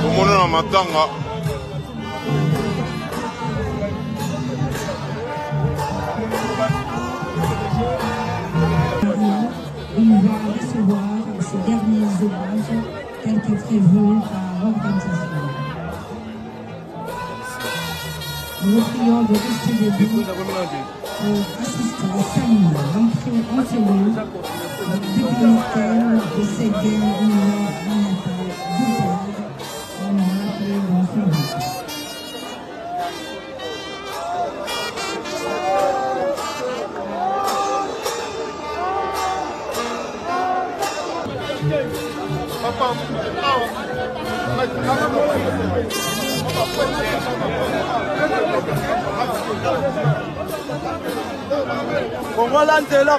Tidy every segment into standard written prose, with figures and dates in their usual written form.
Omonela matanga. Il va recevoir ses derniers hommages tels que prévu par l'organisation. Nous vous prions de rester debout pour assister à saluer l'entrée en cellule du dignitaire de ces derniers militaires d'ouvrage. On a appelé l'enfant.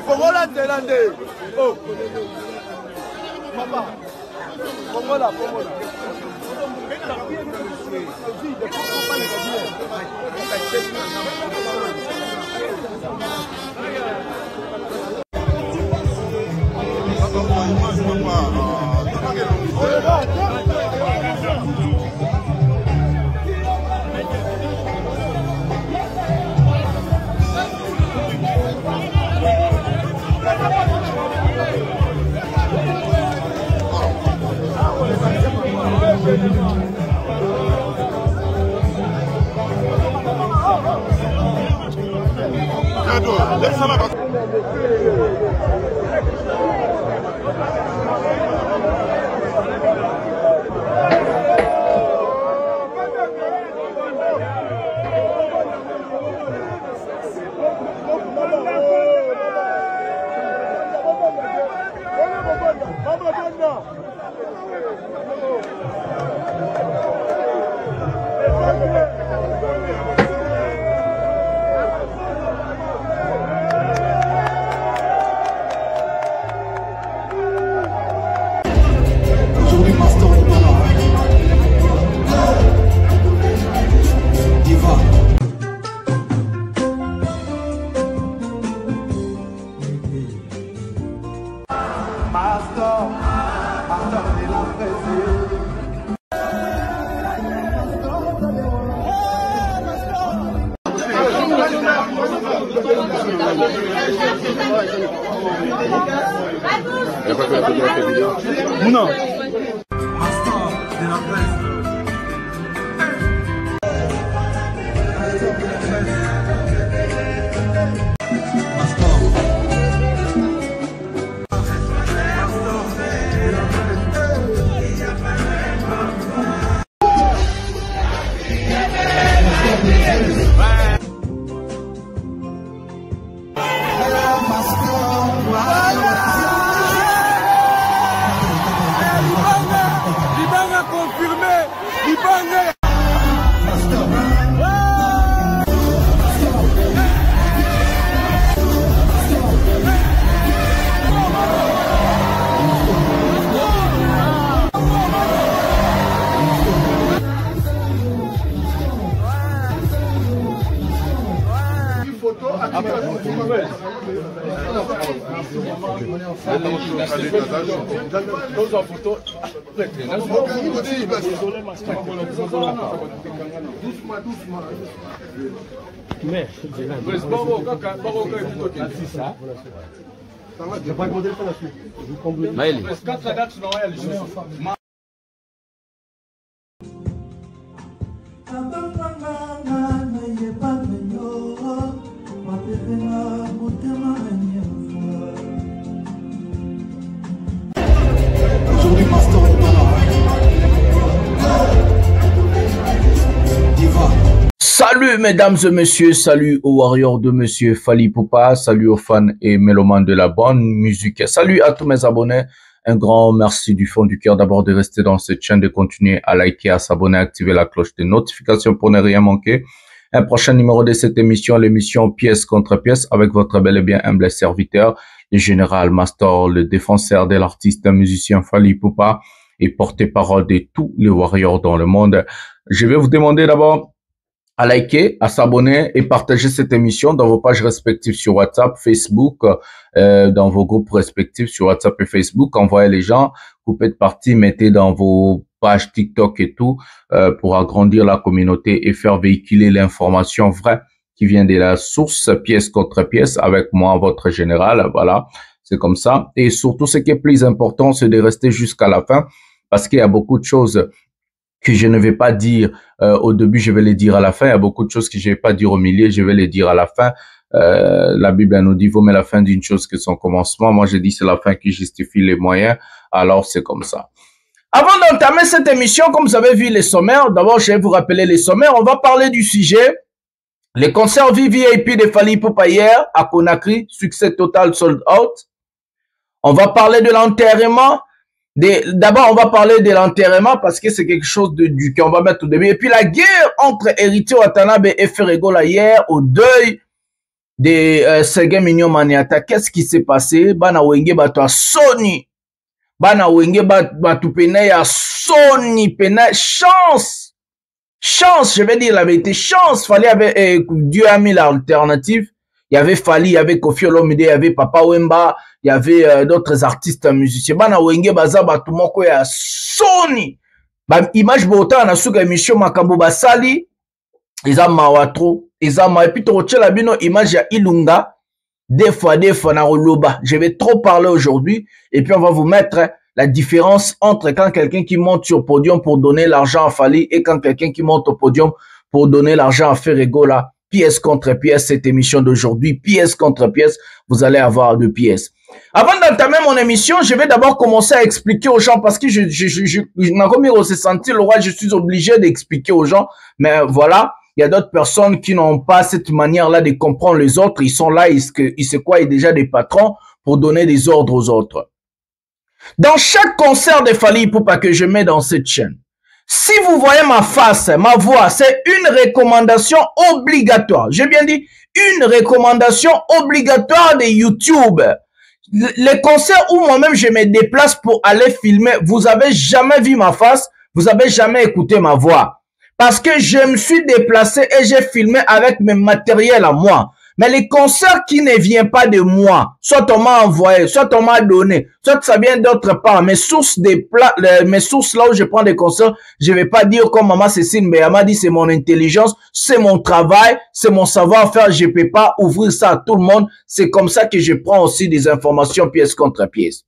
Fongolande. Oh. Papa. Fongola. Non. Salut mesdames et messieurs, salut aux warriors de monsieur Fally Ipupa, salut aux fans et mélomanes de la bonne musique, salut à tous mes abonnés, un grand merci du fond du cœur d'abord de rester dans cette chaîne, de continuer à liker, à s'abonner, à activer la cloche de notification pour ne rien manquer. Un prochain numéro de cette émission, l'émission Pièce contre pièce, avec votre bel et bien humble serviteur, le général Mastor, le défenseur de l'artiste, musicien Fally Ipupa et porte-parole de tous les warriors dans le monde. Je vais vous demander d'abord à liker, à s'abonner et partager cette émission dans vos pages respectives sur WhatsApp, Facebook, dans vos groupes respectifs sur WhatsApp et Facebook. Envoyez les gens, coupez de partie, mettez dans vos page TikTok et tout, pour agrandir la communauté et faire véhiculer l'information vraie qui vient de la source, pièce contre pièce, avec moi, votre général, voilà, c'est comme ça. Et surtout, ce qui est plus important, c'est de rester jusqu'à la fin, parce qu'il y a beaucoup de choses que je ne vais pas dire au début, je vais les dire à la fin. Il y a beaucoup de choses que je ne vais pas dire au milieu, je vais les dire à la fin. La Bible nous dit, vaut mieux la fin d'une chose que son commencement. Moi, je dis, c'est la fin qui justifie les moyens. Alors, c'est comme ça. Avant d'entamer cette émission, comme vous avez vu les sommaires, d'abord, je vais vous rappeler les sommaires. On va parler du sujet. Les concerts VIP de Fally Ipupa hier à Conakry, succès total, sold out. On va parler de l'enterrement. D'abord, on va parler de l'enterrement parce que c'est quelque chose qu'on va mettre au début. Et puis, la guerre entre Héritier Watanabe et Ferregola hier au deuil de Serge Mignon Maniata. Qu'est-ce qui s'est passé? Bana wenge bato a Sony. Bana wenge bato pene ya Sony pene. Chance, je vais dire la vérité. Chance, Dieu a mis l'alternative. Il y avait Fally, il y avait Koffi Olomide, il y avait Papa Wemba, il y avait d'autres artistes musiciens. Bana wenge baza bato moko ya Sony. Ba image bota na suka émission makambo basali. Eza mawatro. Eza ma et puis la bino image ya Ilunga. Des fois na roloba. Je vais trop parler aujourd'hui et puis on va vous mettre la différence entre quand quelqu'un qui monte sur podium pour donner l'argent à Fally et quand quelqu'un qui monte au podium pour donner l'argent à Ferregola. Pièce contre pièce, cette émission d'aujourd'hui, pièce contre pièce, vous allez avoir 2 pièces. Avant d'entamer mon émission, je vais d'abord commencer à expliquer aux gens parce que je suis obligé d'expliquer aux gens, mais voilà, il y a d'autres personnes qui n'ont pas cette manière-là de comprendre les autres, ils sont là, ils se croient déjà des patrons pour donner des ordres aux autres. Dans chaque concert de Fally Ipupa que je mets dans cette chaîne, si vous voyez ma face, ma voix, c'est une recommandation obligatoire. J'ai bien dit une recommandation obligatoire de YouTube. Les concerts où moi-même je me déplace pour aller filmer, vous avez jamais vu ma face, vous avez jamais écouté ma voix. Parce que je me suis déplacé et j'ai filmé avec mes matériels à moi. Mais les concerts qui ne viennent pas de moi, soit on m'a envoyé, soit on m'a donné, soit ça vient d'autre part. Mes sources là où je prends des concerts, je vais pas dire comme Maman Cécile Mbeyama dit c'est mon intelligence, c'est mon travail, c'est mon savoir-faire, je peux pas ouvrir ça à tout le monde. C'est comme ça que je prends aussi des informations pièce contre pièce.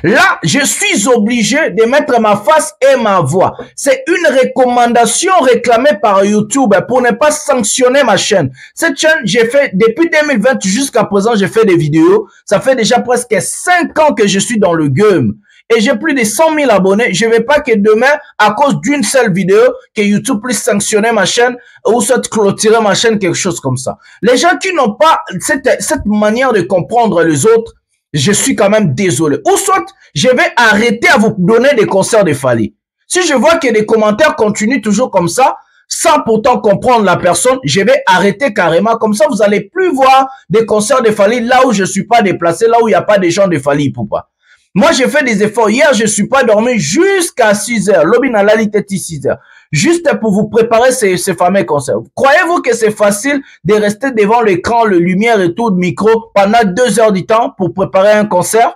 Là, je suis obligé de mettre ma face et ma voix. C'est une recommandation réclamée par YouTube pour ne pas sanctionner ma chaîne. Cette chaîne, j'ai fait, depuis 2020 jusqu'à présent, j'ai fait des vidéos. Ça fait déjà presque 5 ans que je suis dans le game. Et j'ai plus de 100 000 abonnés. Je ne vais pas que demain, à cause d'une seule vidéo, que YouTube puisse sanctionner ma chaîne ou soit clôturer ma chaîne, quelque chose comme ça. Les gens qui n'ont pas cette manière de comprendre les autres, je suis quand même désolé. Ou soit, je vais arrêter à vous donner des concerts de Fally. Si je vois que les commentaires continuent toujours comme ça, sans pourtant comprendre la personne, je vais arrêter carrément. Comme ça, vous n'allez plus voir des concerts de Fally là où je suis pas déplacé, là où il n'y a pas de gens de Fally Ipupa. Moi, j'ai fait des efforts. Hier, je suis pas dormi jusqu'à 6 heures. Lobby n'a la lit 6 heures. Juste pour vous préparer ces fameux concerts. Croyez-vous que c'est facile de rester devant l'écran, le lumière et tout, de micro pendant 2 heures du temps pour préparer un concert?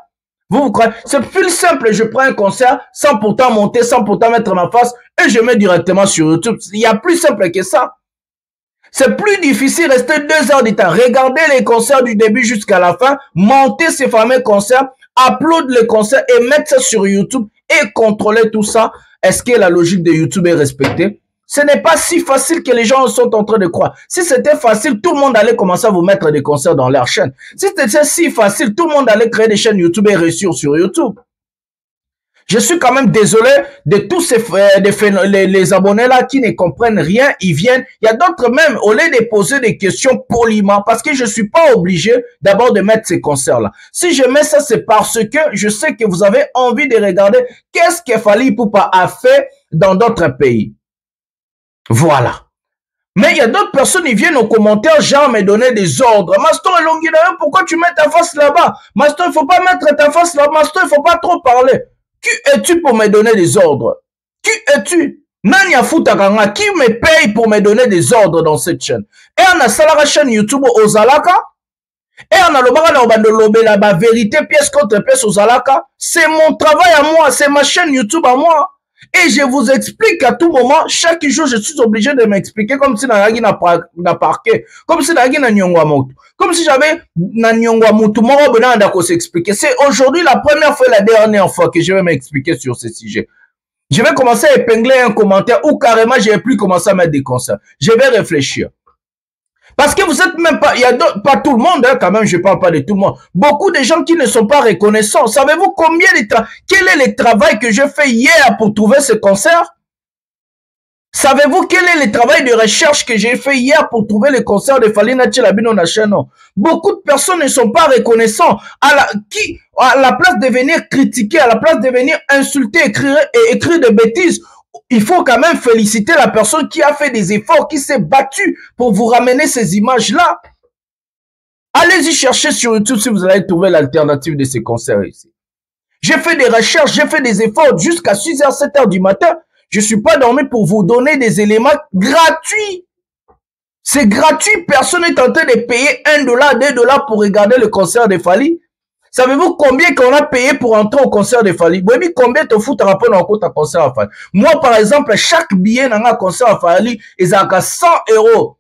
Vous croyez? C'est plus simple. Je prends un concert sans pourtant monter, sans pourtant mettre ma face et je mets directement sur YouTube. Il y a plus simple que ça. C'est plus difficile de rester 2 heures du temps. Regardez les concerts du début jusqu'à la fin, monter ces fameux concerts, upload les concerts et mettre ça sur YouTube et contrôler tout ça. Est-ce que la logique de YouTube est respectée? Ce n'est pas si facile que les gens sont en train de croire. Si c'était facile, tout le monde allait commencer à vous mettre des concerts dans leur chaîne. Si c'était si facile, tout le monde allait créer des chaînes YouTube et réussir sur YouTube. Je suis quand même désolé de tous ces les abonnés là qui ne comprennent rien, ils viennent. Il y a d'autres même, au lieu de poser des questions poliment, parce que je suis pas obligé d'abord de mettre ces concerts là. Si je mets ça, c'est parce que je sais que vous avez envie de regarder qu'est-ce que Fally Ipupa a fait dans d'autres pays. Voilà. Mais il y a d'autres personnes, ils viennent aux commentaires, genre me donner des ordres. Maston et Longuinayo, pourquoi tu mets ta face là-bas? Maston, il faut pas mettre ta face là-bas. Maston, il faut pas trop parler. Qui es-tu pour me donner des ordres? Qui es-tu? Nani Afutakanga, qui me paye pour me donner des ordres dans cette chaîne? Et on a salara chaîne YouTube Ozalaka. Et on a le barra la vérité pièce contre pièce Ozalaka. C'est mon travail à moi, c'est ma chaîne YouTube à moi. Et je vous explique à tout moment, chaque jour, je suis obligé de m'expliquer comme si n'avais na parquet, comme si n'avais na nyongwa moto, comme si j'avais na nyongwa moto, moi, on s'expliquer. C'est aujourd'hui la première fois et la dernière fois que je vais m'expliquer sur ce sujet. Je vais commencer à épingler un commentaire ou carrément, je vais plus commencer à mettre des conseils. Je vais réfléchir. Parce que vous êtes même pas, il y a pas tout le monde, hein, quand même, je parle pas de tout le monde. Beaucoup de gens qui ne sont pas reconnaissants. Savez-vous combien quel est le travail que j'ai fait hier pour trouver ce concert? Savez-vous quel est le travail de recherche que j'ai fait hier pour trouver le concert de Falina Tchelabino Nachano? Beaucoup de personnes ne sont pas reconnaissants. À la place de venir critiquer, à la place de venir insulter, écrire des bêtises, il faut quand même féliciter la personne qui a fait des efforts, qui s'est battue pour vous ramener ces images-là. Allez-y chercher sur YouTube si vous allez trouver l'alternative de ces concerts ici. J'ai fait des recherches, j'ai fait des efforts jusqu'à 6h, 7h du matin. Je suis pas dormi pour vous donner des éléments gratuits. C'est gratuit. Personne n'est en train de payer $1, $2 pour regarder le concert de Fally. Savez-vous combien qu'on a payé pour entrer au concert de Fally? Oui, combien te fout à rapport à un concert à Fally? Moi, par exemple, chaque billet dans un concert à Fally est à 100 €.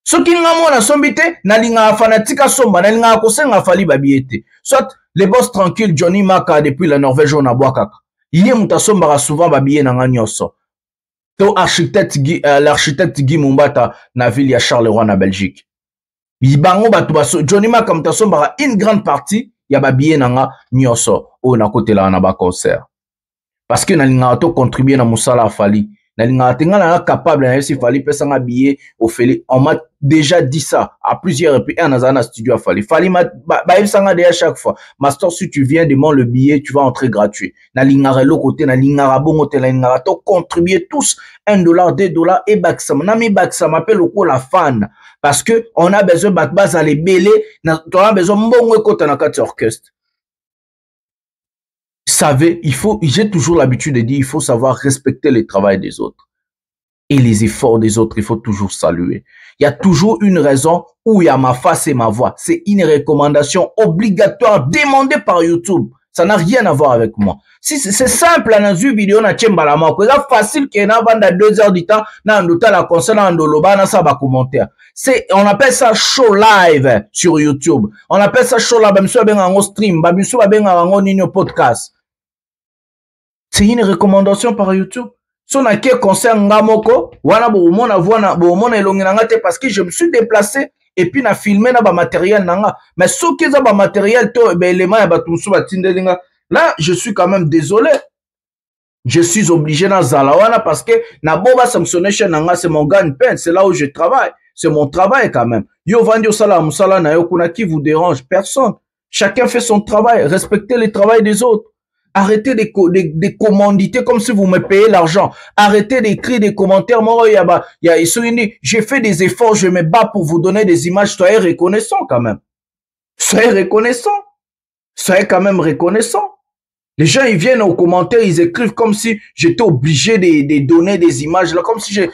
Ce qui n'a sombité, n'a linga fanatique somba, n'a linga kosenga Fally babiete. Soit les boss tranquilles Johnny Maka depuis la Norvège on a boakaka. Yé mutasomba souvent babiye dans un nyoso. To l'architecte Guy Mumbata na ville ya Charleroi na Belgique. Ibango batu baso Johnny Maka mutasomba une grande partie ya babiye nanga nyoso o na kote la na ba concert. Parce que na linga to contribuer na musala Fally. Na linga tenga na capable na si Fally pesa nga billet au Fally. On m'a déjà dit ça à plusieurs reprises. Un dans un studio à Fally. Fally m'a sanga déjà chaque fois. Master, si tu viens demander le billet, tu vas entrer gratuit. Na linga l'autre côté, na linga bon côté, na linga to contribuer tous $1, $2 et baksam. Na mi baksam m'appelle au la fan parce que on a besoin bakbaz à les belé. On a besoin mbongo côté na quatre orchestre. Savez, j'ai toujours l'habitude de dire, il faut savoir respecter le travail des autres. Et les efforts des autres, il faut toujours saluer. Il y a toujours une raison où il y a ma face et ma voix. C'est une recommandation obligatoire demandée par YouTube. Ça n'a rien à voir avec moi. Si c'est simple, dans une vidéo, na tchembalama, c'est facile qu'il y ait 2 heures du temps, na ndota la concert, na ndoloba, na ça va commentaire. On appelle ça show live sur YouTube. On appelle ça show live, bamsou ben en stream, bamsou ben en nino podcast. C'est une recommandation par YouTube. Si on a quel concert ngamoko, wana bo mona elongi nanga te parce que je me suis déplacé et puis na filmé na ba matériel nanga. Mais ce qui est ba matériel to be élément ya batumsu batindelinga. Là, je suis quand même désolé. Je suis obligé na zalawana parce que na boba samsonation nanga c'est mon gagne-pain, c'est là où je travaille. C'est mon travail quand même. Yo vandi osala musala na yo kuna qui vous dérange? Personne. Chacun fait son travail. Respectez le travail des autres. Arrêtez de commanditer comme si vous me payez l'argent. Arrêtez d'écrire des commentaires. Moi, j'ai fait des efforts, je me bats pour vous donner des images. Soyez reconnaissants quand même. Soyez reconnaissants. Soyez quand même reconnaissants. Les gens, ils viennent aux commentaires, ils écrivent comme si j'étais obligé de donner des images là, comme si il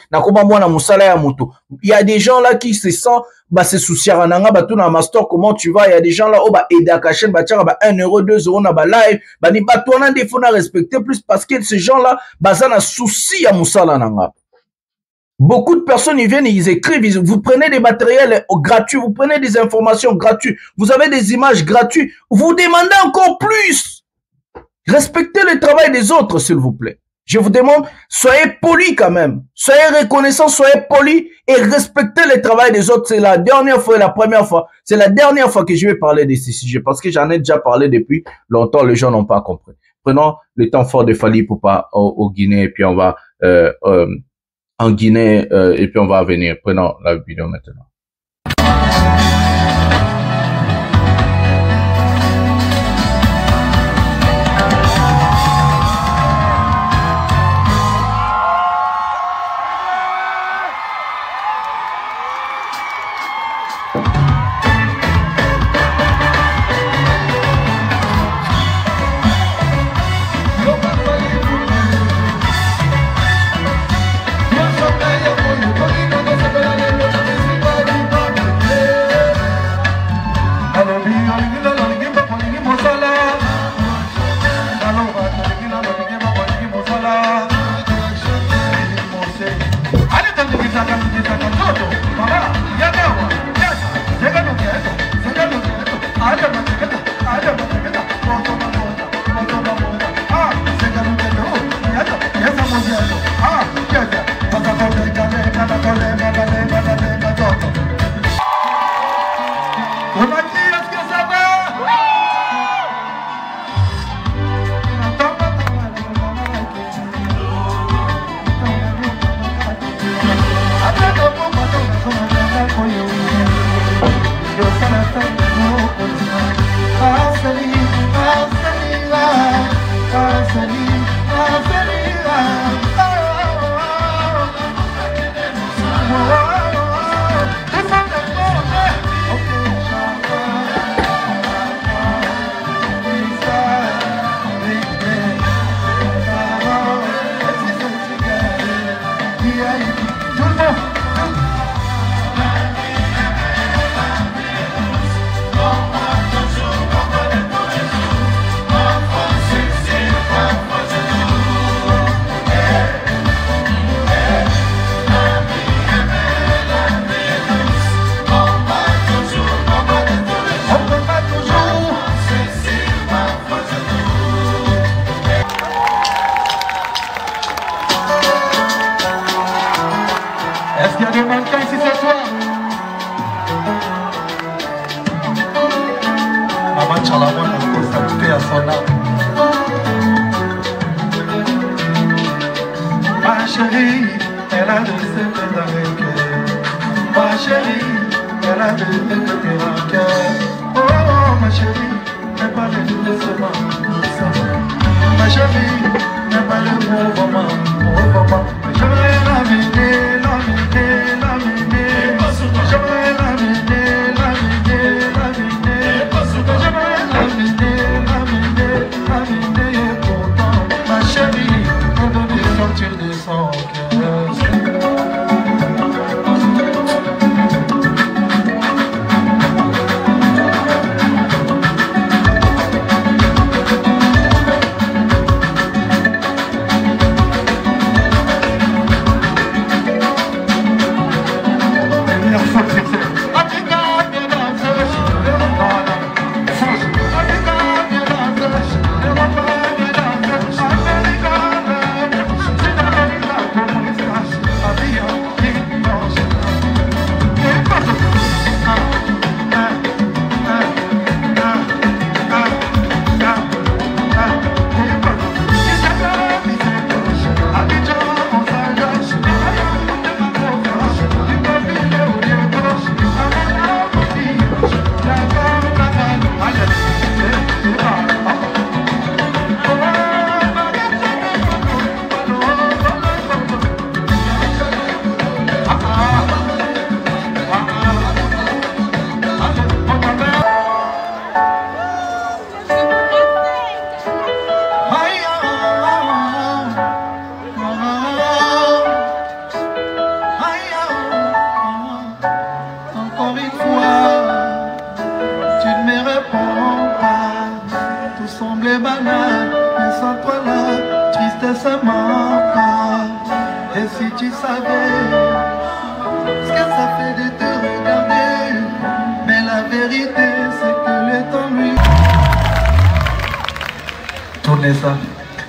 y a des gens là qui se sentent, c'est souciar nanga, tout na master, comment tu vas? Il y a des gens là, aider à cacher, 1 €, 2 € na live, ni toi on a des fonds à respecter plus parce que ces gens là, ça na souci à musala nanga. Beaucoup de personnes, ils viennent, ils écrivent, vous prenez des matériels gratuits, vous prenez des informations gratuites, vous avez des images gratuites, vous demandez encore plus. Respectez le travail des autres, s'il vous plaît. Je vous demande, soyez polis quand même. Soyez reconnaissants, soyez polis et respectez le travail des autres. C'est la dernière fois et la première fois. C'est la dernière fois que je vais parler de ces sujets parce que j'en ai déjà parlé depuis longtemps. Les gens n'ont pas compris. Prenons le temps fort de Fally Ipupa au Guinée et puis on va en Guinée et puis on va venir. Prenons la vidéo maintenant. Maman Chalamon a constaté à son âme. Ma chérie, elle a de ses têtes avec elle. Ma chérie, elle a de ses têtes avec elle. Oh, ma chérie, n'est pas le doucement. Ma chérie, n'est pas le mouvement. J'aimerais l'amener, l'amener, l'amener. J'aimerais l'amener, l'amener, l'amener. J'aimerais l'amener, l'amener, l'amener. Et pourtant, ma chérie, elle veut sortir de son cœur.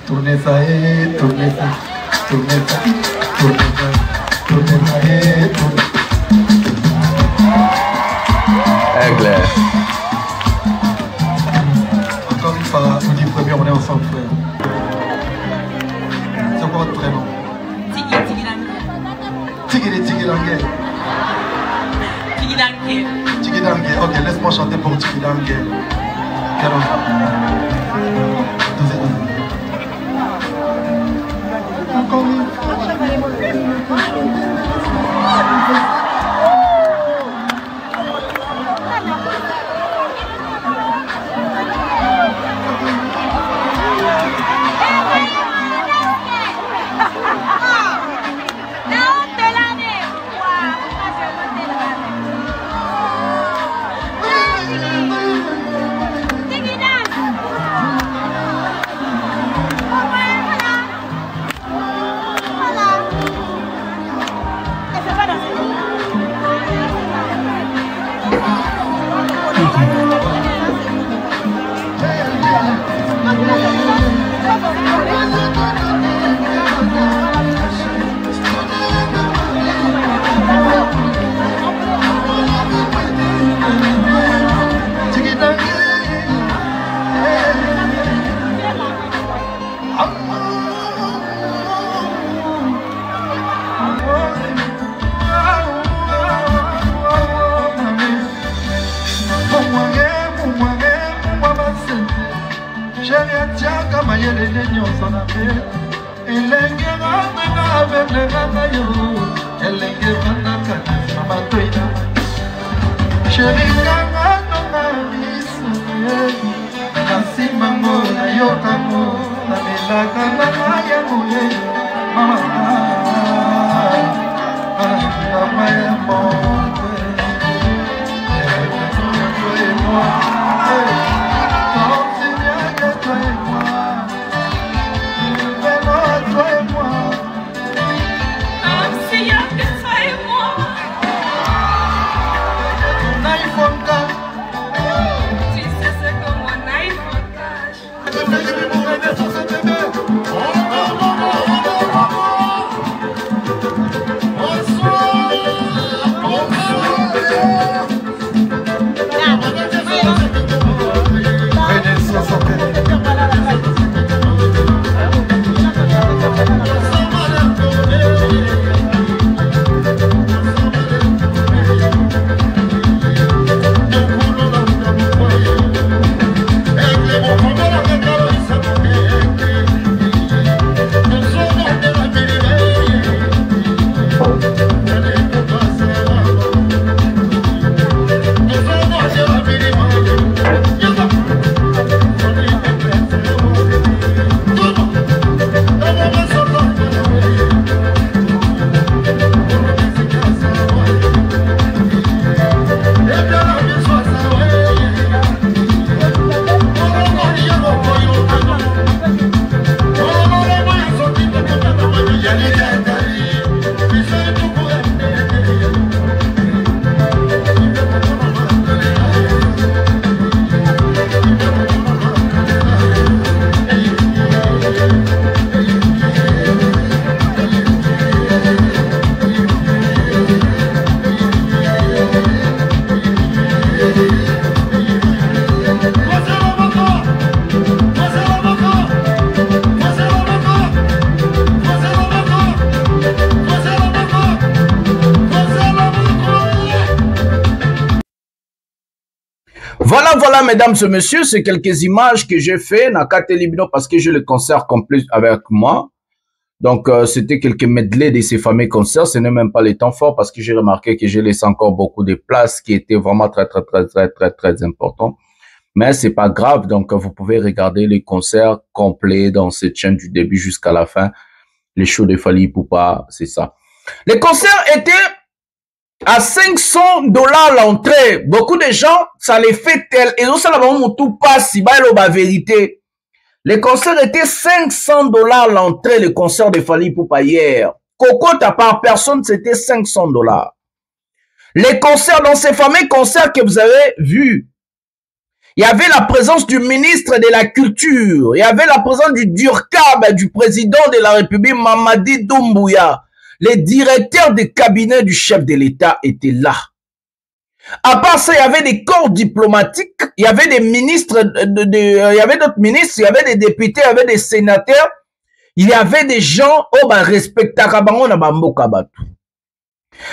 Tournez ça et tournez ça, tournez ça, tournez ça, tournez ça et tournez ça. Aigle. Encore une fois, on dit premier, on est ensemble, frère. C'est quoi votre prénom? Tiggy Langue. Tiggy Langue, ok, laisse-moi chanter pour Tiggy Langue. Quel enfant? Encore une fois. Voilà, mesdames et messieurs, c'est quelques images que j'ai fait dans Libino parce que j'ai le concert complet avec moi. Donc, c'était quelques medley de ces fameux concerts. Ce n'est même pas les temps forts parce que j'ai remarqué que j'ai laissé encore beaucoup de places qui étaient vraiment très importants. Mais c'est pas grave. Donc, vous pouvez regarder les concerts complets dans cette chaîne du début jusqu'à la fin. Les shows de Fally Ipupa, c'est ça. Les concerts étaient à $500 l'entrée. Beaucoup de gens, ça les fait tel. Et ça, tout passe, si la vérité. Les concerts étaient $500 l'entrée, le concert de Fally Ipupa hier. Cocotte par personne, c'était $500. Les concerts, dans ces fameux concerts que vous avez vus, il y avait la présence du ministre de la Culture, il y avait la présence du Durkab, du président de la République, Mamadi Doumbouya. Les directeurs de cabinet du chef de l'État étaient là. À part ça, il y avait des corps diplomatiques, il y avait des ministres, il y avait d'autres ministres, il y avait des députés, il y avait des sénateurs, il y avait des gens, respectables.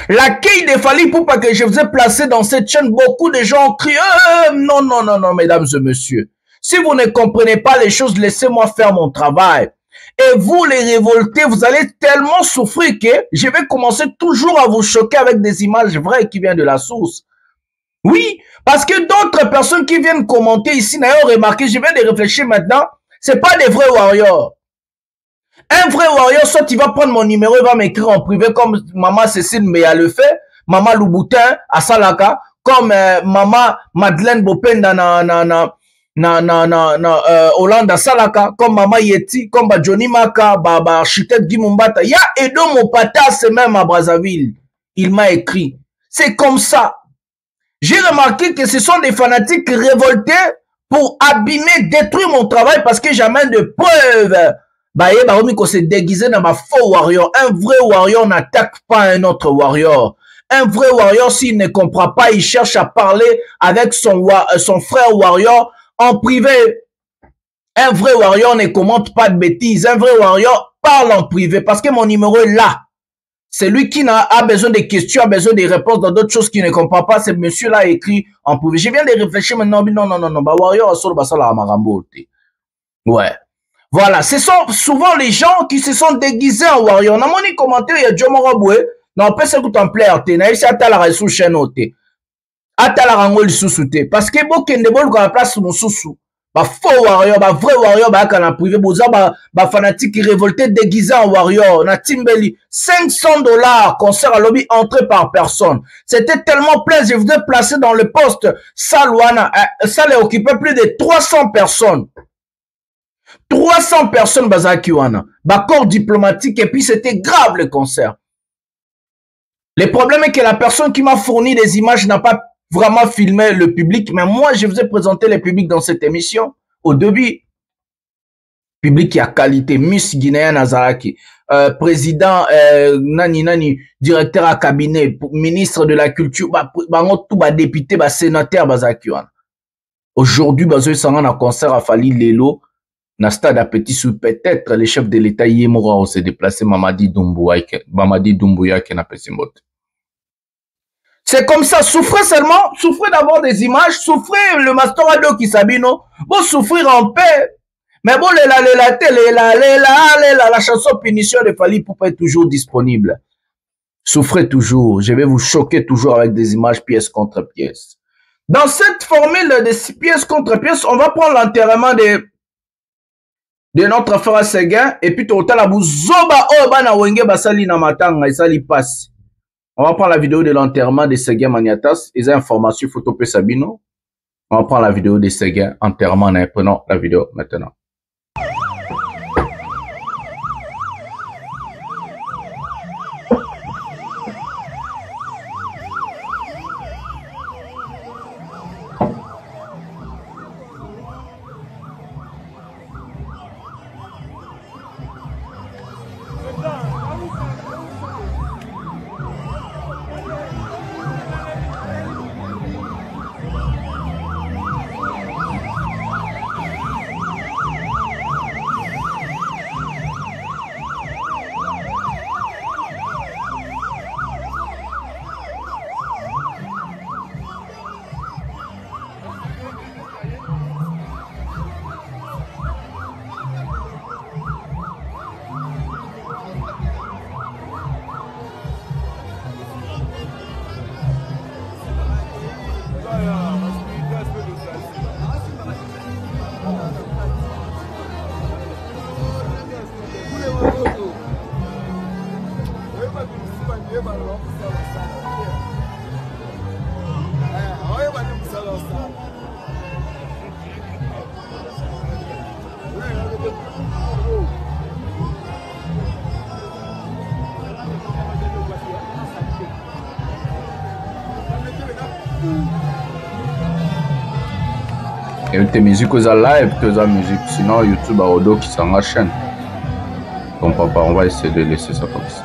L'accueil de Fally Ipupa que je vous ai placé dans cette chaîne, beaucoup de gens ont crié, non, mesdames et messieurs. Si vous ne comprenez pas les choses, laissez-moi faire mon travail. Et vous, les révoltés, vous allez tellement souffrir que je vais commencer toujours à vous choquer avec des images vraies qui viennent de la source. Oui, parce que d'autres personnes qui viennent commenter ici n'ont remarqué, je viens de réfléchir maintenant, c'est pas des vrais warriors. Un vrai warrior, soit il va prendre mon numéro, il va m'écrire en privé comme Maman Cécile Meya le fait, Maman Louboutin à Salaka, comme Maman Madeleine Bopenda Hollande à Salaka, comme Maman Yeti, comme Johnny Maka, architecte Guy Mumbata. Il y a Edo Mopata, c'est même à Brazzaville. Il m'a écrit. C'est comme ça. J'ai remarqué que ce sont des fanatiques révoltés pour abîmer, détruire mon travail parce que j'amène de preuves. On s'est déguisé dans ma faux warrior. Un vrai warrior n'attaque pas un autre warrior. Un vrai warrior, s'il ne comprend pas, il cherche à parler avec son frère warrior en privé. Un vrai warrior ne commente pas de bêtises. Un vrai warrior parle en privé parce que mon numéro est là. C'est lui qui a besoin de questions, a besoin de réponses dans d'autres choses qu'il ne comprend pas. Ce monsieur-là écrit en privé. Je viens de réfléchir maintenant. Non. Warrior, ouais. Voilà. Ce sont souvent les gens qui se sont déguisés en warrior. Dans mon commentaire, il y a Jomo Raboué. Non, pas ça que tu en plais, c'est à la sous chaîne. À la rangole sous-souté. Parce que beaucoup de gens ont la place mon sous-sous. Faux warrior, vrai warrior, en privé, fanatique révolté déguisé en warrior, na Timbeli, $500, concert à lobby, entrée par personne. C'était tellement plein, je vous ai placé dans le poste, Salouana, ça les occupait plus de 300 personnes. 300 personnes, Bazakiwana, corps diplomatique, et puis c'était grave le concert. Le problème est que la personne qui m'a fourni les images n'a pas vraiment filmer le public, mais moi, je vous ai présenté le public dans cette émission. Au début, public qui a qualité, Miss Guinéen Nazaraki, président, directeur à cabinet, ministre de la culture, député, sénateur, aujourd'hui, il s'en rend à concert à Fally Lelo, na stade à Petit Sous, peut-être les chefs de l'État, Yemora, s'est déplacé, Mamadi Doumbouya, qui n'a pas si mot. C'est comme ça, souffrez seulement, souffrez d'avoir des images, souffrez le Master Ado qui s'abino, bon souffrir en paix. Mais bon, la chanson Punition de Fally Ipupa est toujours disponible. Souffrez toujours, je vais vous choquer toujours avec des images pièce contre pièce. Dans cette formule de pièce contre pièce, on va prendre l'enterrement de notre frère Séguin, et puis tout la bouzoba obana wenge basali na matanga et sali passe. On va prendre la vidéo de l'enterrement de Séguin Maniatas. Ils ont information photo P Sabino. On va prendre la vidéo de Séguin enterrement. Prenons la vidéo maintenant. Et tes musiques aux live, que la musique. Sinon, YouTube a Odo qui s'en la chaîne. Donc, papa, on va essayer de laisser ça comme ça.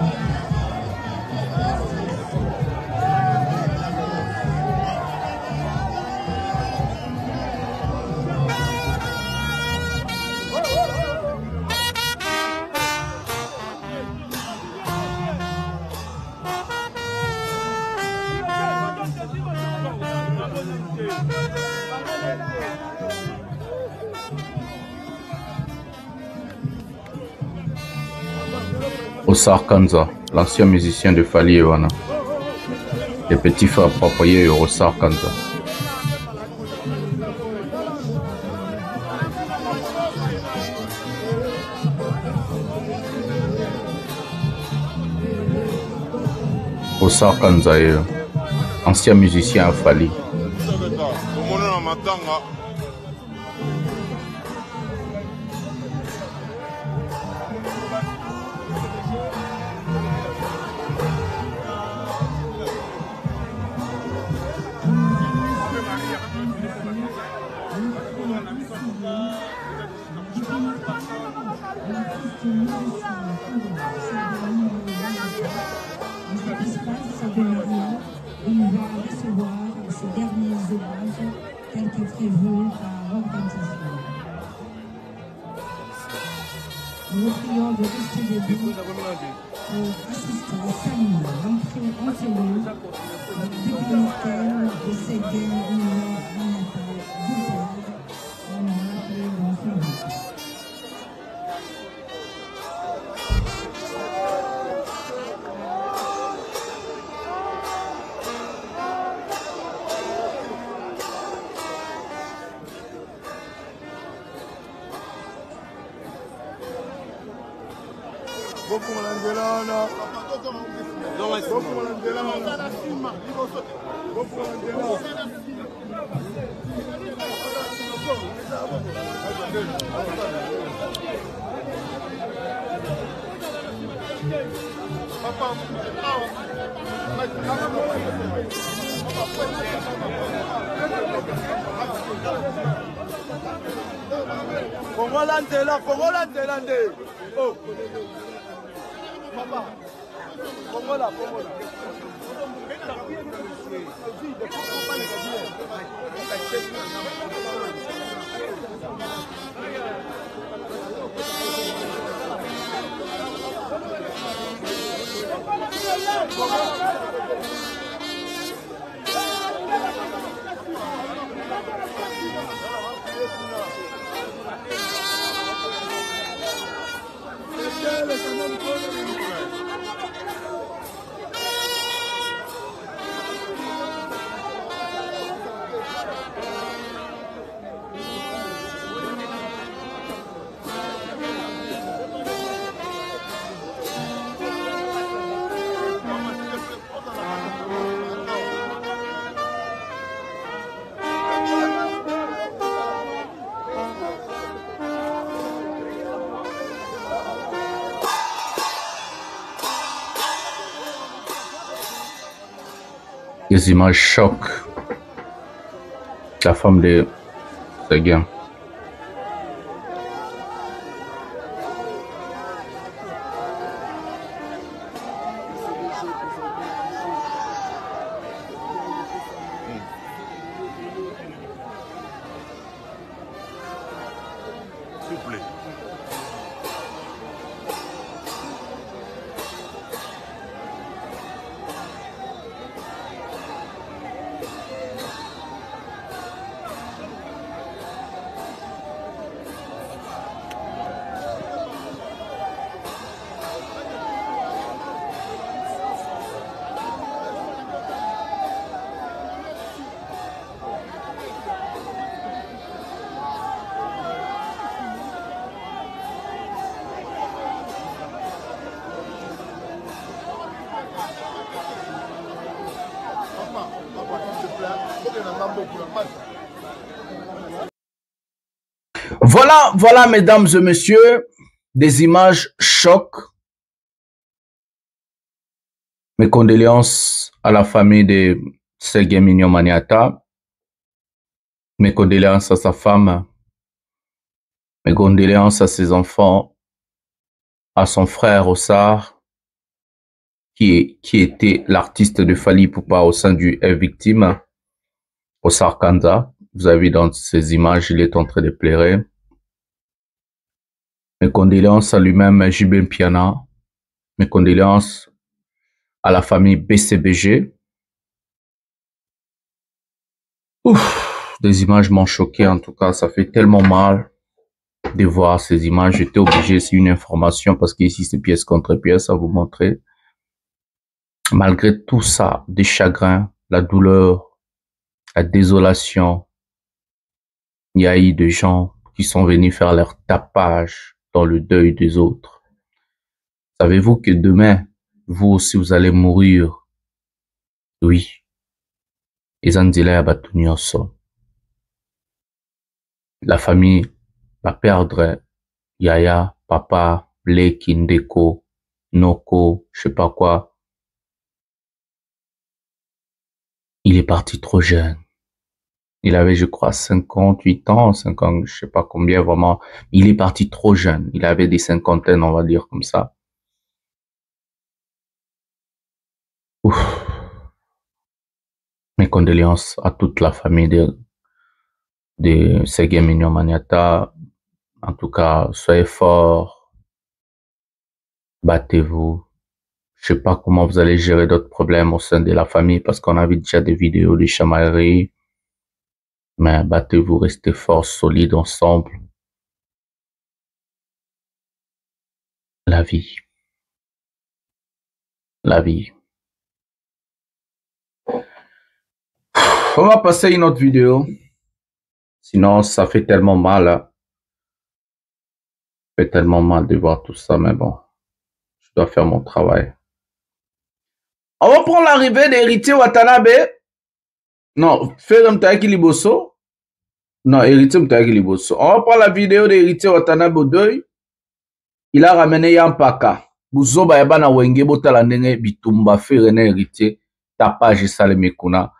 Osar Kanza, l'ancien musicien de Fali Ewana. Les petits frères Papaye et Osar Kanza. Osar Kanza, ancien musicien à Fali. Nous prions de rester debout pour assister au salut, l'entrée en cellule, depuis lequel de ces guerres natales d'Israël, on a appelé l'enfer. Oh. Papa, Congola. Des images choc. La femme de Seguin. S'il vous plaît. Voilà, mesdames et messieurs, des images choc. Mes condoléances à la famille de Seguin Mignon Maniata. Mes condoléances à sa femme. Mes condoléances à ses enfants, à son frère Ossar, qui était l'artiste de Fally Ipupa au sein du Victime, Ossar Kanza. Vous avez vu dans ces images, il est en train de pleurer. Mes condoléances à lui-même, JB Mpiana. Mes condoléances à la famille BCBG. Ouf, des images m'ont choqué, en tout cas, ça fait tellement mal de voir ces images. J'étais obligé, c'est une information, parce qu'ici, c'est pièce contre pièce à vous montrer. Malgré tout ça, des chagrins, la douleur, la désolation, il y a eu des gens qui sont venus faire leur tapage dans le deuil des autres. Savez-vous que demain, vous aussi, vous allez mourir? Oui. La famille va perdre Yaya, papa, Blake, Ndeko, Noko, je sais pas quoi. Il est parti trop jeune. Il avait, je crois, 58 ans, 50, je sais pas combien vraiment. Il est parti trop jeune. Il avait des cinquantaines, on va dire comme ça. Ouf. Mes condoléances à toute la famille de Ségué Mignon Maniata. En tout cas, soyez forts. Battez-vous. Je sais pas comment vous allez gérer d'autres problèmes au sein de la famille parce qu'on a vu déjà des vidéos de chamaillerie. Mais battez-vous, restez forts, solides ensemble. La vie. La vie. On va passer à une autre vidéo. Sinon, ça fait tellement mal. Hein. Ça fait tellement mal de voir tout ça, mais bon. Je dois faire mon travail. On va prendre l'arrivée d'Héritier Watanabe. Non, Ferre Mtaaki Liboso. Non, Héritier Mtaaki Liboso. On va prendre la vidéo d'Héritier Watanabe au deuil. Il a ramené Yampaka. Buzoba Yabana Wenge Botala Nenge Bitumba Ferre Héritier. Tapage Salé Mekuna.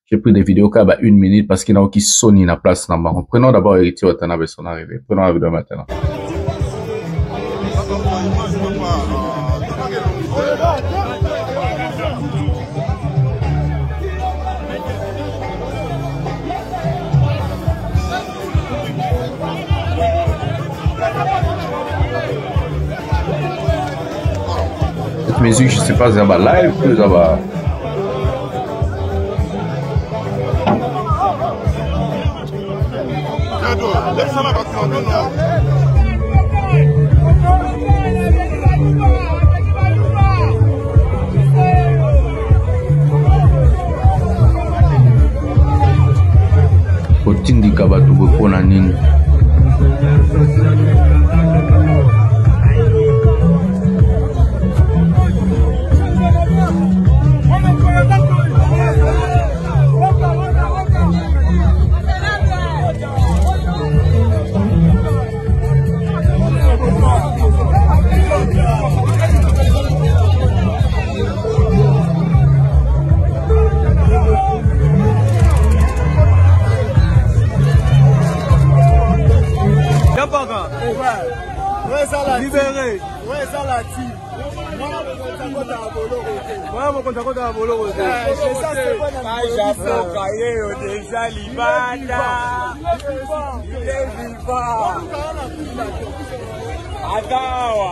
J'ai pris des vidéos qui ont 1 minute parce qu'il n'y a aucun son ni la place. Prenons d'abord Héritier Watanabe son arrivée. Prenons la vidéo maintenant. Cette musique, je ne sais pas si ça va live ou ça va. Otindika batu bopona nini. Libéré. Ouais, ça la tire. Moi, mon compte à Bolo. C'est ça, c'est quoi Japon, Kaye, déjà Libana. Il est vivant. Adawa.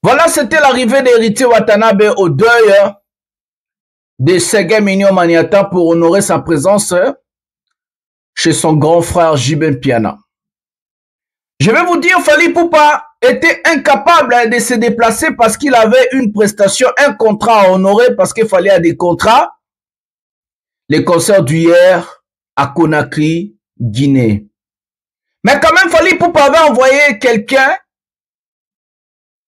Voilà, c'était l'arrivée d'Héritier Watanabe au deuil de Ségué Mignon Maniata pour honorer sa présence chez son grand frère JB Mpiana. Je vais vous dire, Fally Ipupa était incapable de se déplacer parce qu'il avait une prestation, un contrat à honorer parce qu'il fallait des contrats. Les concerts d'hier à Conakry, Guinée. Mais quand même, Fally Ipupa avait envoyé quelqu'un.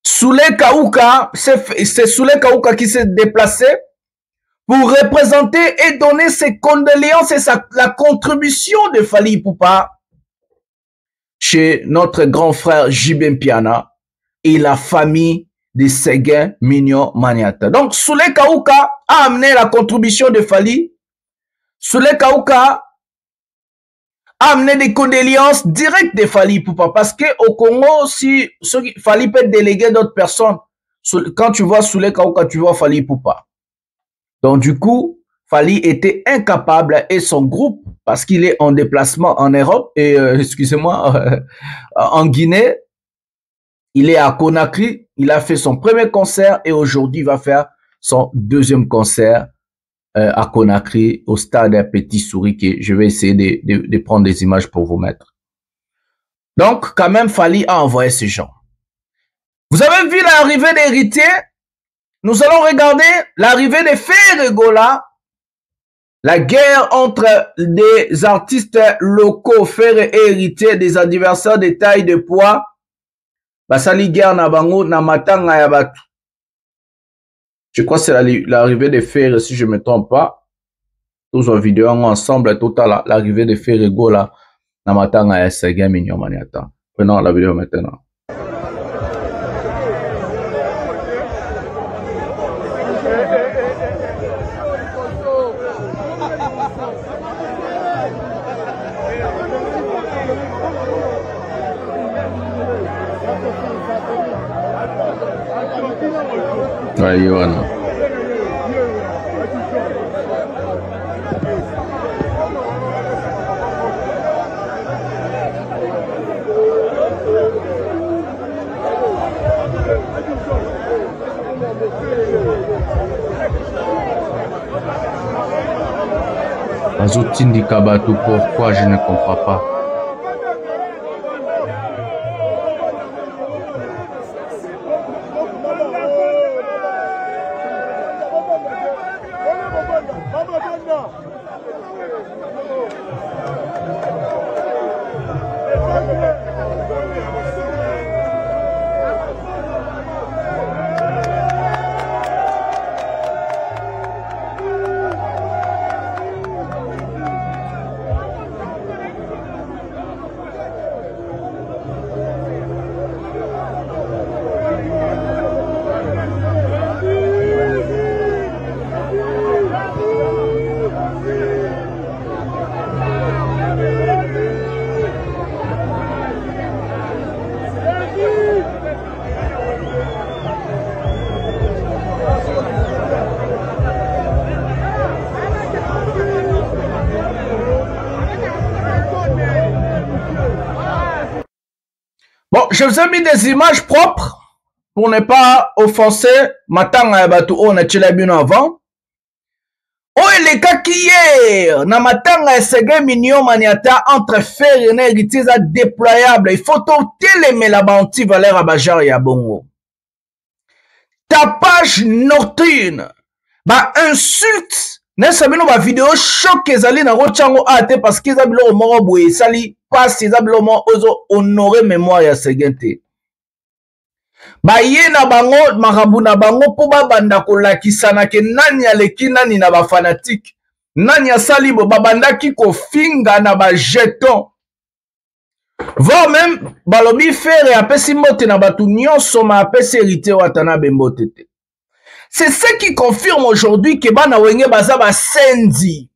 Souley Kaouka, c'est Souley Kaouka qui s'est déplacé pour représenter et donner ses condoléances et la contribution de Fally Ipupa chez notre grand frère JB Piana et la famille de Séguin Mignon Maniata. Donc, Souley Kaouka a amené la contribution de Fally. Souley Kaouka a amené des condoléances directes de Fally Ipupa. Parce que au Congo, si Fally peut déléguer d'autres personnes, quand tu vois Souley Kaouka, tu vois Fally Ipupa. Donc, du coup, Fally était incapable et son groupe, parce qu'il est en déplacement en Europe et, excusez-moi, en Guinée, il est à Conakry, il a fait son premier concert et aujourd'hui il va faire son deuxième concert à Conakry au stade Petit Souris que je vais essayer de prendre des images pour vous mettre. Donc, quand même, Fally a envoyé ces gens. Vous avez vu l'arrivée d'Héritier? Nous allons regarder l'arrivée de Ferregola. La guerre entre des artistes locaux, Ferre et Héritier, des adversaires de taille de poids. Basali guerre na bango na matanga ya batu. Je crois que c'est l'arrivée de Ferre, si je ne me trompe pas. Tous en vidéo ensemble, total l'arrivée de Ferregola na matanga ya Séguin Mignon Maniata. Prenons la vidéo maintenant. Ouais, voilà. Azotindi Kabatou, pourquoi je ne comprends pas. Bon, je vous ai mis des images propres pour ne pas offenser Matanga ya batu on a bino avant. Oh, les cas qui hier, na Matanga ya Séguin Mignon Maniata entre Ferre et Héritier déployable. Il faut télémer la banti Valère Abajar ya bongo. Tapage nocturne. Ba insulte. N'est-ce pas ba vidéo choc ezali na rochango ate parce que ezabilo moro boye sali passe ezabilo mo ozo honorer mémoire ya Séguin te. Ba ye na bango marabu na bango po ba banda kolakisa na ke nani aleki nani na ba fanatique. Nani asali bo babandaki ko finga na ba jeton. Voire même balobi Ferre apesi mbote na batu nyonso ma apesi Héritier watana bembote te. C'est ce qui confirme aujourd'hui que Bana Wenge Baza ba sendi.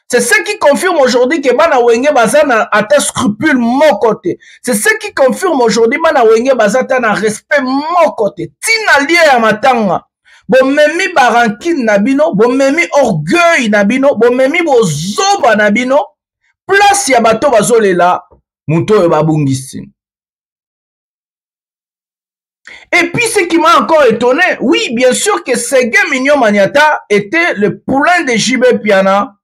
C'est ce qui confirme aujourd'hui que Bana Wenge Baza na ata scrupule mon côté. C'est ce qui confirme aujourd'hui Bana Wenge Baza ta na respect mon côté. Tina lié ya matanga. Bon memi barankine na bino, bon memi orgueil na bino, bon memi bozoba na bino. Place ya bato bazolela, muto yo babungisi. Et puis, ce qui m'a encore étonné, oui, bien sûr que Séguin Mignon Maniata était le poulain de JB Piana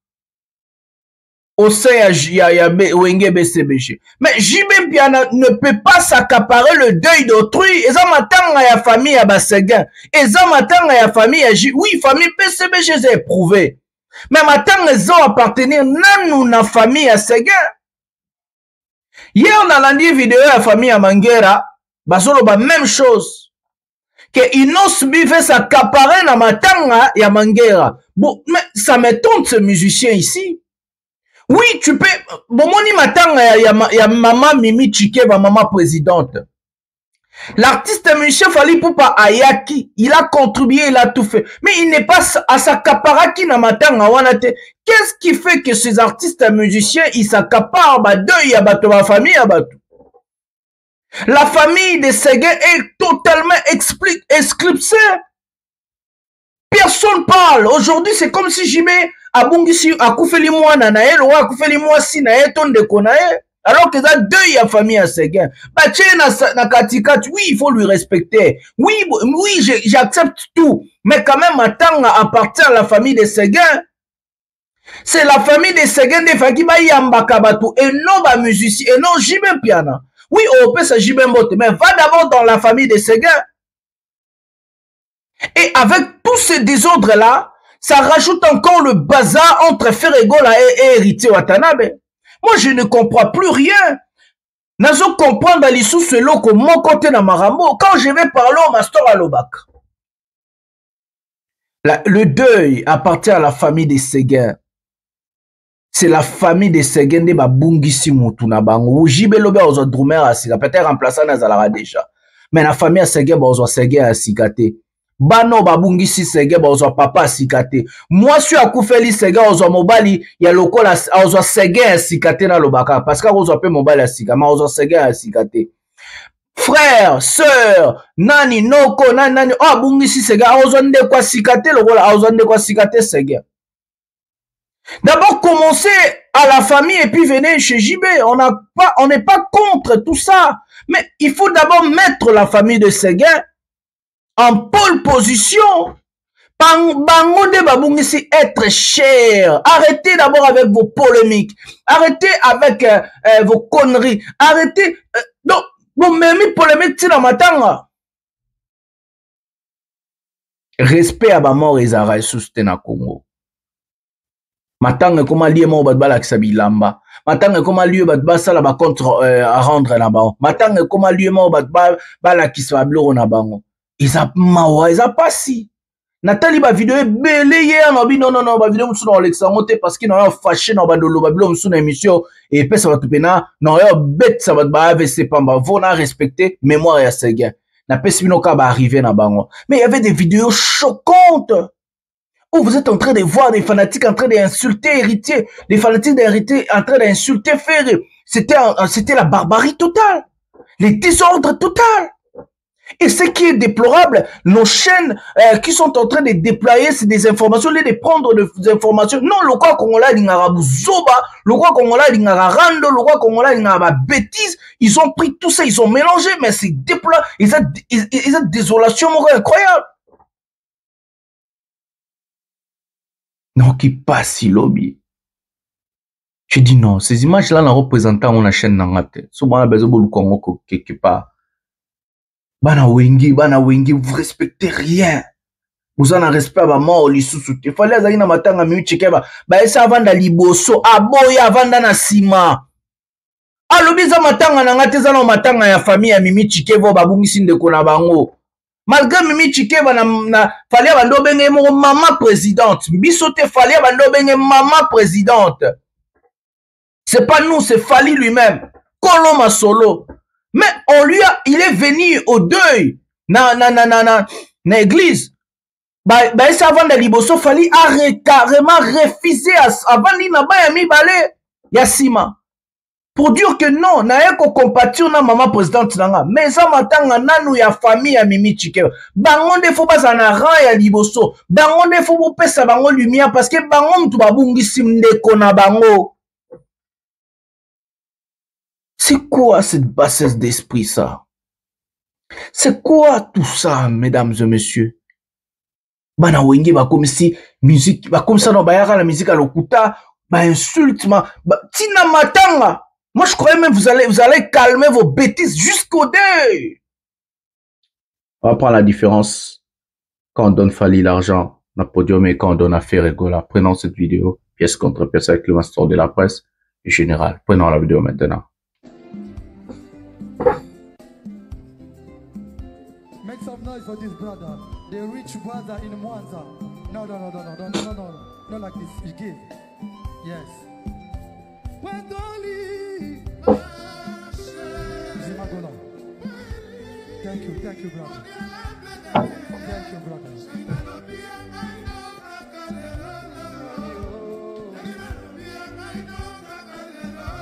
au sein de Wenge BCBG. Mais JB Piana ne peut pas s'accaparer le deuil d'autrui. Et ça m'attend à la famille à Séguin. Et ça m'attend à la famille à JB. Oui, famille BCBG, j'ai éprouvé. Mais m'attend les ont appartenir non na famille à Séguin. Hier, on a landu vidéo à la famille à Manguera. Basolo ba même chose que Inos Bife s'accaparer na matanga ya Manguera. Bon, mais ça m'étonne ce musicien ici. Oui, tu peux. Bon, moni matanga ya maman Mimi Chikeva, maman présidente. L'artiste musicien Fally Ipupa Ayaki, il a contribué, il a tout fait. Mais il n'est pas à s'accaparer na matanga wanate. Qu'est-ce qui fait que ces artistes musiciens, ils s'accaparent ba deuil à bateau, ma famille à bateau? La famille de Séguin est totalement exclipsée. Personne parle. Aujourd'hui, c'est comme si Jimé Abungisi a koufeli moi nanae, le roi a koufeli moi si nae, ton de konae. Alors que ça deuil à famille à Séguin. Bah, na katikati, oui, il faut lui respecter. Oui, j'accepte tout. Mais quand même, attends, appartient à la famille de Séguin. C'est la famille de Séguin de Fakiba Yambakabatu et non ba musicien, et non Jimé Piana. Oui, on peut s'agir Jimé Mote, mais va d'abord dans la famille de Séguin. Et avec tous ces désordres-là, ça rajoute encore le bazar entre Ferregola et héritier Watanabe. Moi, je ne comprends plus rien. Nazo comprendre l'issue selon que mon côté na Marambo, quand je vais parler au Master Alobak. Le deuil appartient à la famille des Séguin. C'est la famille des Séguin de Babungisi Moutou na bango. Jibe lobe ozo drumer asika, peut-être remplaçant Nazalara déjà. Mais la famille à Séguin, ozo Séguin asikate. Bano babungisi Séguin ozo papa asikate. Moi suis à Koufeli Séguin ozo mobali ya lokola ozo Séguin asikate na lobaka parce que ozo pe mobali asika ma ozo Séguin asikate. Frère, sœur, nani noko nani oh bungisi Séguin ozo nde kwa sikate lokola ozo nde kwa sikate Séguin. D'abord commencer à la famille et puis venir chez JB. On n'est pas contre tout ça, mais il faut d'abord mettre la famille de Séguin en pole position. Bangonde babungisi être cher. Arrêtez d'abord avec vos polémiques. Arrêtez avec vos conneries. Arrêtez. Donc, bon, même polémique, c'est la matanga. Respect à Bamor et Zara et Soustena Congo. Matanga comment lié mo badbala kisabilamba. Matanga comment lié badba sala ba contre à rendre na ba. Matanga comment lié mo badbala kisablo na bango. Ils a mawa, ils a pas si. Nathalie ba vidéo belé hier non ba vidéo musu na Alexandre parce qu'il n'a fâché na bandolo ba blom musu na émission et pesa ba tupena non yo bête ça ba AVC pamba vona respecter mémoire ya Séguin. Na pesi bino ka ba arriver na bango. Mais il y avait des vidéos choquantes. Où vous êtes en train de voir des fanatiques en train d'insulter héritier, des fanatiques d'héritier en train d'insulter Ferré. C'était la barbarie totale, les désordres total. Et ce qui est déplorable, nos chaînes qui sont en train de déployer c'est des informations, au lieu de prendre des informations. Non, le quoi Congolais l'ingara zoba, le quoi Congolais l'ingara rando, le quoi Congolais l'ingara bêtise. Ils ont pris tout ça, ils ont mélangé, mais c'est déplorable. Ils ont désolation morale incroyable. Non, qui passe si lobby. Je dis non, ces images-là ne représentent pas la chaîne Nangate. Souvent, on a besoin de Congo quelque part. Bana wengi, vous respectez rien. Vous en avez respect à mort, l'issoussou. Il fallait aller na matanga miu chikeba. Ba esa avanda liboso, aboya avanda na sima. Alobiza matanga nangate za na matanga ya famille ya Mimi Chikevo babungisi ndeko na bango. Malgré Mimi Chikeva fallait abando benge maman présidente. Bisote fallait abando benge maman présidente. C'est pas nous, c'est Fally lui-même. Koloma solo. Mais il est venu au deuil. Na église. Bah, ça avant de liboso, Fally a carrément refusé avant de na ba mi balé. Yassima. Pour dire que non, na eko compatir na maman présidente nanga. Mais ça matanga nanu ya famille ya Mimi Chikeva. Bangonde faut pas en rang ya liboso. Bangonde faut pas pesa bango lumière parce que bango mtu babungisi ndeko na bango. C'est quoi cette bassesse d'esprit ça? C'est quoi tout ça, mesdames et messieurs? Bana wenge ba comme si musique ba comme ça no bayaka la musique à l'okuta, ba insulte tina matanga. Moi, je croyais même vous allez calmer vos bêtises jusqu'au deuil. On va prendre la différence quand on donne Fally l'argent, na podium et quand on donne à Ferregola. Prenons cette vidéo, pièce contre pièce avec le master de la presse et général. Prenons la vidéo maintenant. Make some noise for this brother, the rich brother in Mwanza. No, not like this. You give. Yes. Thank you, brother. Thank you, brother.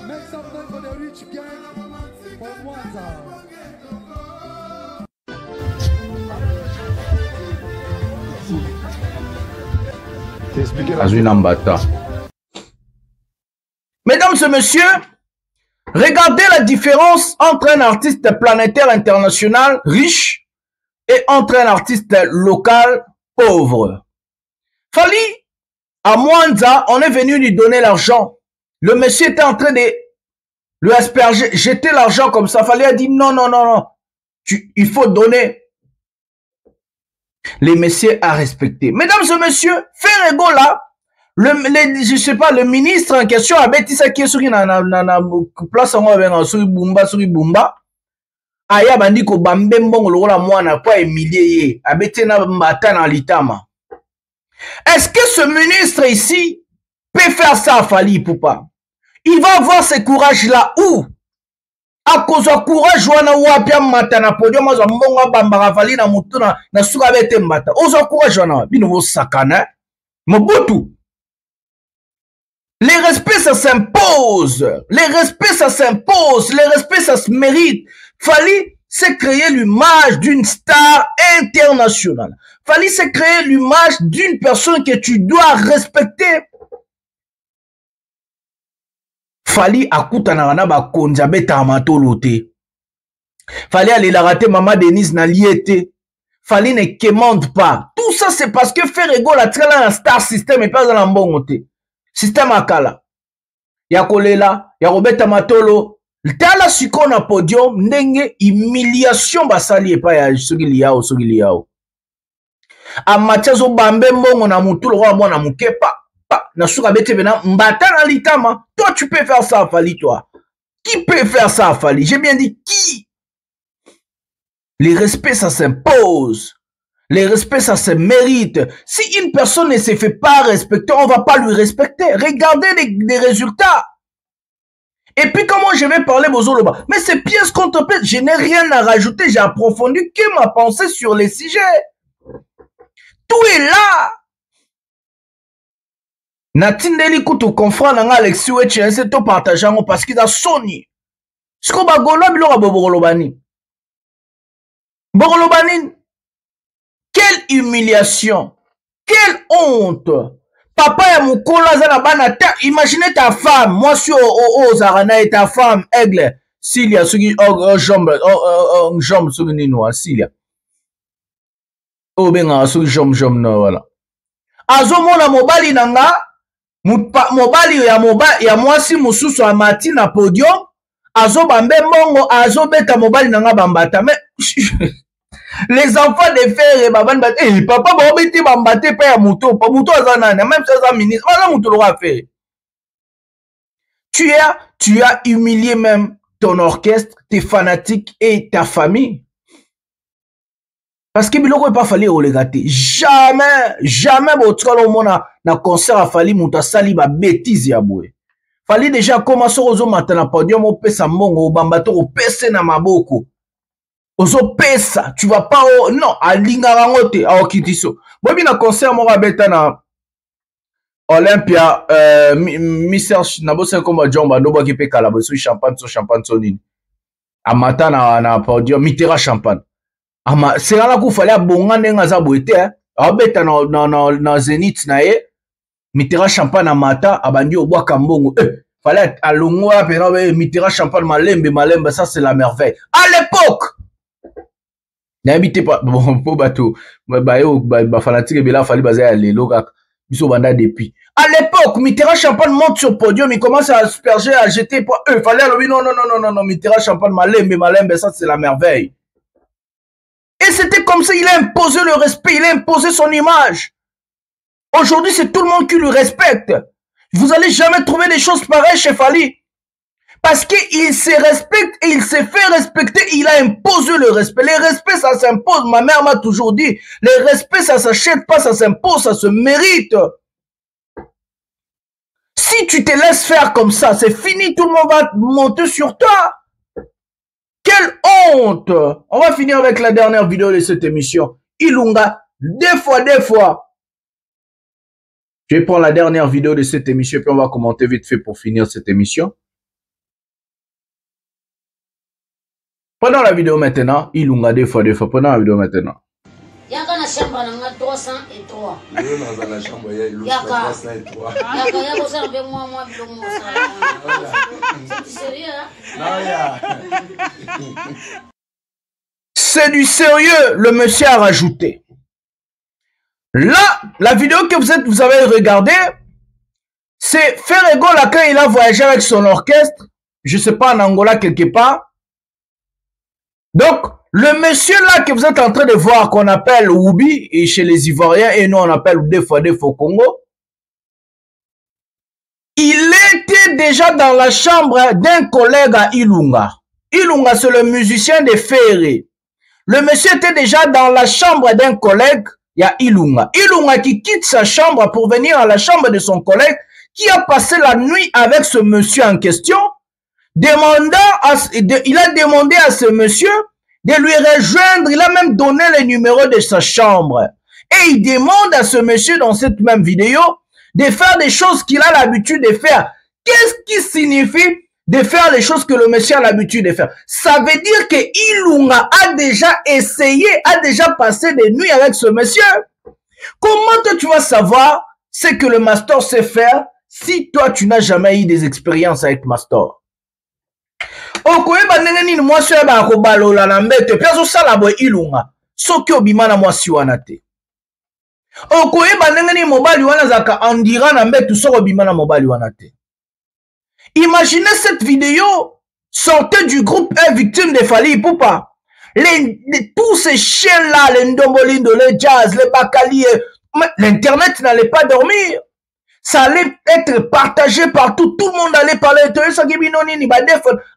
Make some noise for the rich gang from Mwanza. Mesdames et messieurs, regardez la différence entre un artiste planétaire international riche et entre un artiste local pauvre. Fally, à Mwanza, on est venu lui donner l'argent. Le monsieur était en train de lui asperger, jeter l'argent comme ça. Fally a dit non, non, non, non. Il faut donner. Les messieurs à respecter. Mesdames et messieurs, Ferrego là, je sais pas, le ministre en question a bêti ça qui est sur une place en sur Bumba. Aya bandiko bambembo lola mwana pas humilié a bêti na mbata na litama. Est-ce que ce ministre ici peut faire ça à Fally Ipupa? Il va avoir ce courage là où? A cause de courage wana wapia mata na podium azo mbonga bambara Fally na mutu na suka bete mbata. Ozo courage wana bino bo sakana. Mobutu. Les respects ça s'impose. Les respects ça s'impose. Les respects ça se mérite. Fally s'est créé l'image d'une star internationale. Fally s'est créé l'image d'une personne que tu dois respecter. Fally akutana na ba konza beta amatolo te. Fally aller la rater maman Denise na liete. Fally ne quémande pas. Tout ça c'est parce que Ferrego la trela un star system et pas dans l'ambongo te. Système akala. Ya kolela, ya robeta matolo. Tala siko na podium ndenge humiliation basali epa ya sogili yao. Amatiazo bambe mbongo na mutulo wa mwana mukepa. Na suka bete bena mbata na litama. Toi tu peux faire ça à Fally, toi. Qui peut faire ça à Fally? J'ai bien dit qui? Les respects ça s'impose. Les respects ça se mérite. Si une personne ne se fait pas respecter, on va pas lui respecter. Regardez les résultats. Et puis comment je vais parler Bozoloba? Mais c'est pièce contre pièce. Je n'ai rien à rajouter. J'ai approfondi que ma pensée sur les sujets. Tout est là. Natindeli kutu confrère nanga Alexis Weche c'est to partager parce qu'il a Sony. Ce qu'on va golo bilora Bobolobani. Bobolobani. Quelle humiliation. Quelle honte. Papa ya mukolo zana bana ta imaginez ta femme moi sur Zarana et ta femme Aigle Silia sugi jambe sugi nino Silia. O benga sugi jambe no voilà. Azo mona mobali nanga mobali ya mwasi mususu a mati na podium azo bambe mongo azo beta mobali nanga bambata mais les enfants de fer et baban bat eh papa ba beti bambate pa ya muto pa muto azana même si ça ministre wala muto l'aura fait. Tu as humilié même ton orchestre, tes fanatiques et ta famille. Parce que biloko est pas Fally relégater. Jamais botkalo mona na concert a Fally muta sali ba bêtise ya boye. Fally déjà commencé ozo matana podium o pesa mbongo o bambato o pese na maboko. Ozo pesa, tu vas pas non, a linga rangote a okitiso. Bobi na concert mo beta na Olympia Mister na bosse comme Jomba no ba ki pe kala bo champagne so nini. A matana na podium mitera champagne. Ama c'est là qu'il fallait bonga ndenga za boete abeta na Zenith na ye mitera champagne na mata abandi obwa kambongo fallait alongoa pena mitera champagne malembe ça c'est la merveille à l'époque n'habitez pas bon pour bateau ba fanatique bela Fally bazaya lelo kaka biso banda depuis à l'époque mitera champagne monte sur podium il commence à asperger à jeter pour fallait non mitera champagne malembe ça c'est la merveille. Et c'était comme ça, il a imposé le respect, il a imposé son image. Aujourd'hui, c'est tout le monde qui le respecte. Vous n'allez jamais trouver des choses pareilles chez Fally. Parce qu'il se respecte et il s'est fait respecter, il a imposé le respect. Les respects, ça s'impose. Ma mère m'a toujours dit, les respects, ça s'achète pas, ça s'impose, ça se mérite. Si tu te laisses faire comme ça, c'est fini, tout le monde va monter sur toi. Quelle honte! On va finir avec la dernière vidéo de cette émission. Ilunga, deux fois. Je vais prendre la dernière vidéo de cette émission, puis on va commenter vite fait pour finir cette émission. Prenons la vidéo maintenant. Ilunga, deux fois. Prenons la vidéo maintenant. Yaka na chambre na 303. Yo na la chambre ya ilu 303. Yaka yako ça be moi bilongo ça. C'est sérieux hein? C'est du sérieux, le monsieur a rajouté. Là, la vidéo que vous avez regardée, c'est Ferrego là quand il a voyagé avec son orchestre, je sais pas, en Angola quelque part. Donc, le monsieur là que vous êtes en train de voir, qu'on appelle Oubi, et chez les Ivoiriens, et nous on appelle des fois au Congo, il était déjà dans la chambre d'un collègue à Ilunga. Ilunga, c'est le musicien de Ferré. Le monsieur était déjà dans la chambre d'un collègue, il y a Ilunga. Ilunga qui quitte sa chambre pour venir à la chambre de son collègue, qui a passé la nuit avec ce monsieur en question, il a demandé à ce monsieur de lui rejoindre, il a même donné le numéro de sa chambre. Et il demande à ce monsieur dans cette même vidéo de faire des choses qu'il a l'habitude de faire. Qu'est-ce qui signifie de faire les choses que le monsieur a l'habitude de faire? Ça veut dire que Ilunga a déjà essayé, a déjà passé des nuits avec ce monsieur. Comment tu vas savoir ce que le master sait faire si toi tu n'as jamais eu des expériences avec master? Okoyeba ndenge nini mwasi oyo bakobalola na mbete mpe azosala boye Ilunga soki obima na mwasi wana te. Okoyeba ndenge nini mobali wana azalaka andira na mbetu soki obima na mobali wana te. Imaginez cette vidéo sortie du groupe 1 victime de Fally Ipupa. Tous ces chiens-là, les Ndombolindo, les Jazz, les Bakali, l'internet n'allait pas dormir. Ça allait être partagé partout. Tout le monde allait parler.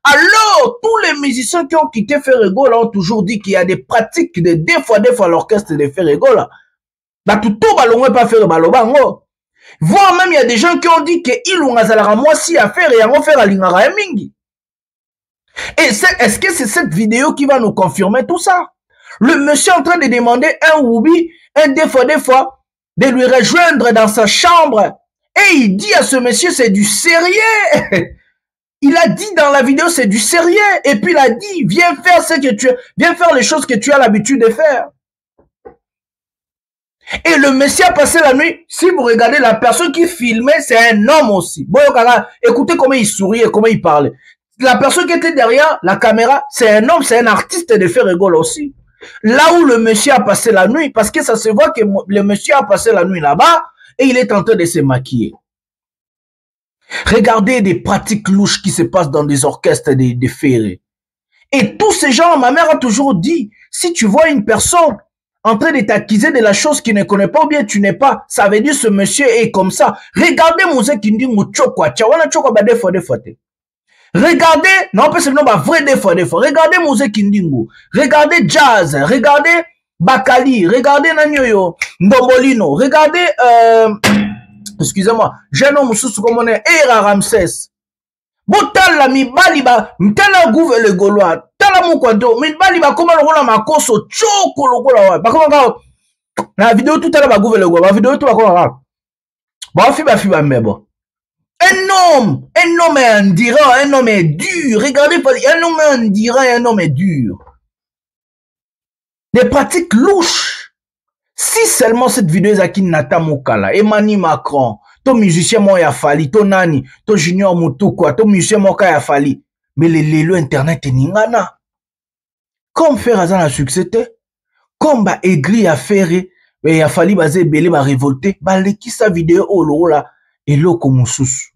Alors, tous les musiciens qui ont quitté Ferrego là ont toujours dit qu'il y a des pratiques de deux fois l'orchestre de Ferrego là. Bah, tout ballon pas faire balobango. Voire même, il y a des gens qui ont dit que Ilunga zalara moisi à faire et à faire à l'ingara mingi. Et est-ce que c'est cette vidéo qui va nous confirmer tout ça? Le monsieur est en train de demander un Oubi, des fois, de lui rejoindre dans sa chambre. Et il dit à ce monsieur, c'est du sérieux. Il a dit dans la vidéo, c'est du sérieux. Et puis il a dit, viens faire les choses que tu as l'habitude de faire. Et le monsieur a passé la nuit. Si vous regardez la personne qui filmait, c'est un homme aussi. Écoutez comment il souriait, comment il parlait. La personne qui était derrière la caméra, c'est un homme, c'est un artiste de Ferrego aussi. Là où le monsieur a passé la nuit, parce que ça se voit que le monsieur a passé la nuit là-bas, et il est en train de se maquiller. Regardez des pratiques louches qui se passent dans des orchestres de Ferré. Et tous ces gens, ma mère a toujours dit, si tu vois une personne en train de t'accuser de la chose qu'il ne connaît pas ou bien tu n'es pas, ça veut dire ce monsieur est comme ça. Regardez Mouze qui dit Mouchokwa, Tchawana Chokwa ba des fois. Regardez, non, parce que non, bah vrai des fois. Regardez Mouze Kindingo, regardez Jazz, regardez Bakali, regardez Nanyoyo, Ndombolino, regardez, excusez-moi, jeune homme sous comme on est, Era Ramsès. Botala mibali ba, mtala gouve le Gaulois, tala moukwado, mibali ba koma lokola makoso, choko lokola wa, ba koma ka, la vidéo tout à l'heure ba gouve le Gaulois, la vidéo tout ba koma ka, ba fi ba mebo. Un homme est endurant, un homme est dur, regardez, un homme est endurant, un homme est dur. Des pratiques louches. Si seulement cette vidéo est à Kinata Mokala, Emmanuel Macron, ton musicien Moya Fally, ton Nani, ton Junior Mutukwa, ton musicien Moka Fally, mais le internet est ningana. Comme faire à la succès, comme ba aigri à faire, et a Fally basé belé ba révolté, ba leki sa vidéo au lo là, et lo comme sous.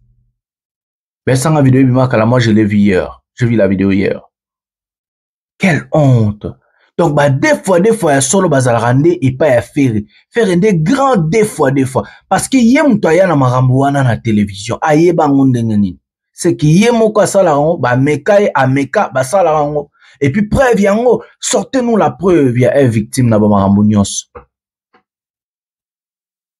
Mais sans la vidéo, moi je l'ai vu hier. J'ai vu la vidéo hier. Quelle honte. Donc, bah, des fois, il solo bazalrande et pas à faire des grands des fois. Parce que yé moutoya na marambouana na télévision. Aye bangondeneni. C'est que yé mouka salarango, bah, mekaye a meka, bah, salarango. Et puis, preuve yango, sortez-nous la preuve, il y a une victime na marambounyos.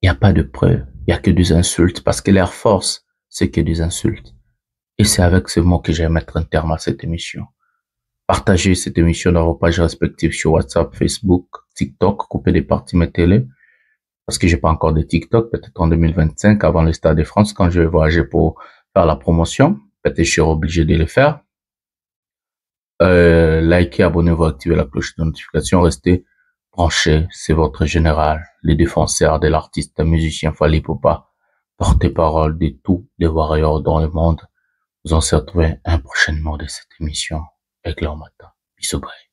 Il n'y a pas de preuve. Il n'y a que des insultes parce que l'Air Force, c'est que des insultes. Et c'est avec ces mots que je vais mettre un terme à cette émission. Partagez cette émission dans vos pages respectives sur WhatsApp, Facebook, TikTok, coupez des parties mes télé. Parce que j'ai pas encore de TikTok, peut-être en 2025, avant le Stade de France, quand je vais voyager pour faire la promotion. Peut-être je serai obligé de le faire. Likez, abonnez-vous, activez la cloche de notification, restez branchés. C'est votre général, le défenseur de l'artiste, musicien Fally Ipupa, porte-parole de tous les warriors dans le monde. Vous en serez un prochainement de cette émission. Éclair matin. Bisous, bye.